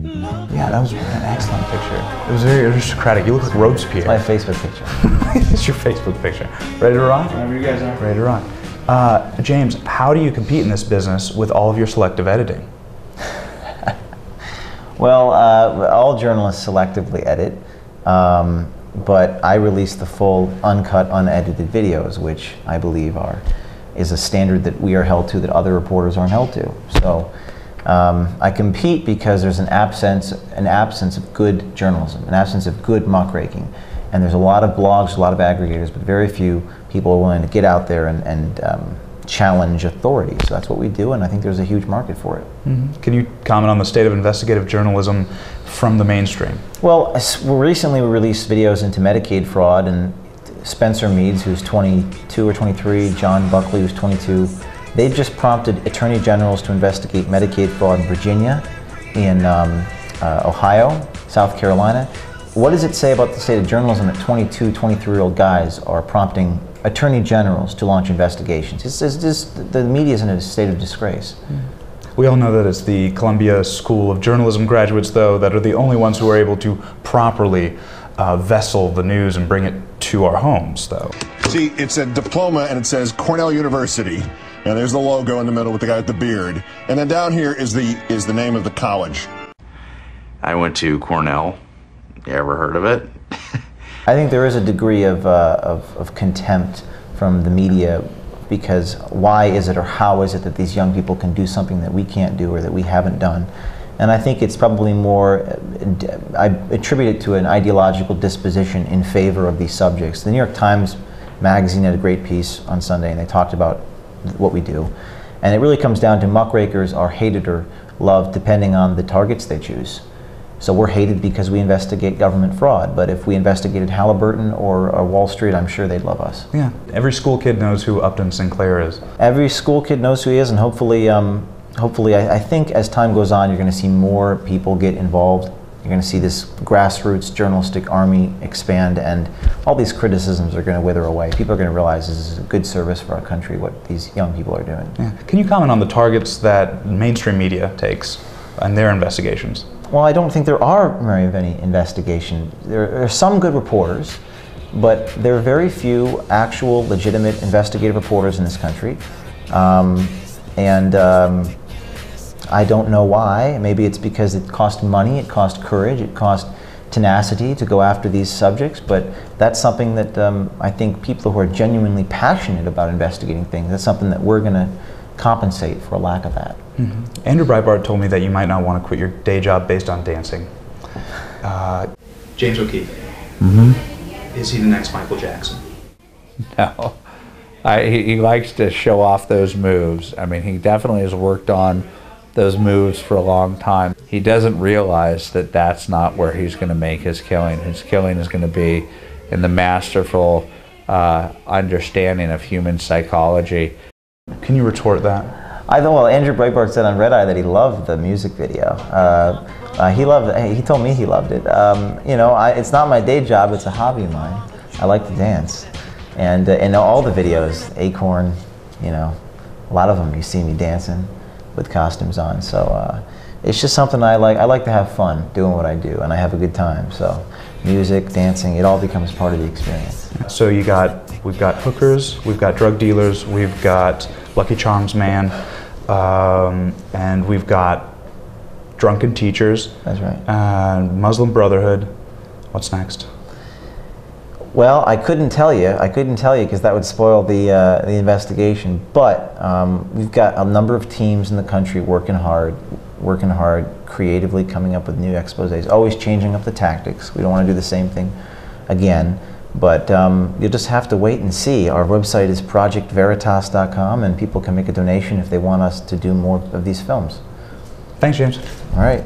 Yeah, that was an excellent picture. It was very aristocratic. You look like Robespierre. It's my Facebook picture. It's your Facebook picture. Ready to rock? Whenever you guys are. Ready to rock. James, how do you compete in this business with all of your selective editing? Well, all journalists selectively edit, but I release the full, uncut, unedited videos, which I believe is a standard that we are held to that other reporters aren't held to. So I compete because there's an absence of good journalism, an absence of good muckraking. And there's a lot of blogs, a lot of aggregators, but very few people are willing to get out there and challenge authority. So that's what we do, and I think there's a huge market for it. Mm-hmm. Can you comment on the state of investigative journalism from the mainstream? Well, recently we released videos into Medicaid fraud, and Spencer Meads, who's 22 or 23, John Buckley, who's 22, they've just prompted attorney generals to investigate Medicaid fraud in Virginia, in Ohio, South Carolina. What does it say about the state of journalism that 22, 23-year-old guys are prompting attorney generals to launch investigations? The media is in a state of disgrace. We all know that it's the Columbia School of Journalism graduates, though, that are the only ones who are able to properly vessel the news and bring it to our homes, though. See, it's a diploma and it says Cornell University, and there's the logo in the middle with the guy with the beard, and then down here is the name of the college. I went to Cornell. You ever heard of it? I think there is a degree of contempt from the media, because why is it or how is it that these young people can do something that we can't do or that we haven't done? And I think it's probably more, I attribute it to an ideological disposition in favor of these subjects. The New York Times magazine had a great piece on Sunday, and they talked about what we do. And it really comes down to muckrakers are hated or loved depending on the targets they choose. So we're hated because we investigate government fraud, but if we investigated Halliburton or Wall Street, I'm sure they'd love us. Yeah, every school kid knows who Upton Sinclair is. Every school kid knows who he is, and hopefully, I think as time goes on, you're going to see more people get involved. You're going to see this grassroots journalistic army expand, and all these criticisms are going to wither away. People are going to realize this is a good service for our country, what these young people are doing. Yeah. Can you comment on the targets that mainstream media takes and their investigations? Well, I don't think there are very many investigations. There are some good reporters, but there are very few actual legitimate investigative reporters in this country. I don't know why. Maybe it's because it cost money, it cost courage, it cost tenacity to go after these subjects, but that's something that I think people who are genuinely passionate about investigating things, that's something that we're going to compensate for a lack of that. Mm-hmm. Andrew Breitbart told me that you might not want to quit your day job based on dancing. James O'Keefe. Mm-hmm. Is he the next Michael Jackson? No. He likes to show off those moves. I mean, he definitely has worked on those moves for a long time. He doesn't realize that that's not where he's going to make his killing. His killing is going to be in the masterful understanding of human psychology. Can you retort that? Well, Andrew Breitbart said on Red Eye that he loved the music video. He told me he loved it. You know, it's not my day job, it's a hobby of mine. I like to dance. And in all the videos, Acorn, you know, a lot of them you see me dancing with costumes on. So it's just something I like. I like to have fun doing what I do, and I have a good time. So music, dancing, it all becomes part of the experience. So we've got hookers, we've got drug dealers, we've got Lucky Charms Man, and we've got drunken teachers. That's right. Muslim Brotherhood. What's next? Well, I couldn't tell you because that would spoil the investigation. But we've got a number of teams in the country working hard, creatively coming up with new exposés, always changing up the tactics. We don't want to do the same thing again. But you'll just have to wait and see. Our website is projectveritas.com, and people can make a donation if they want us to do more of these films. Thanks, James. All right.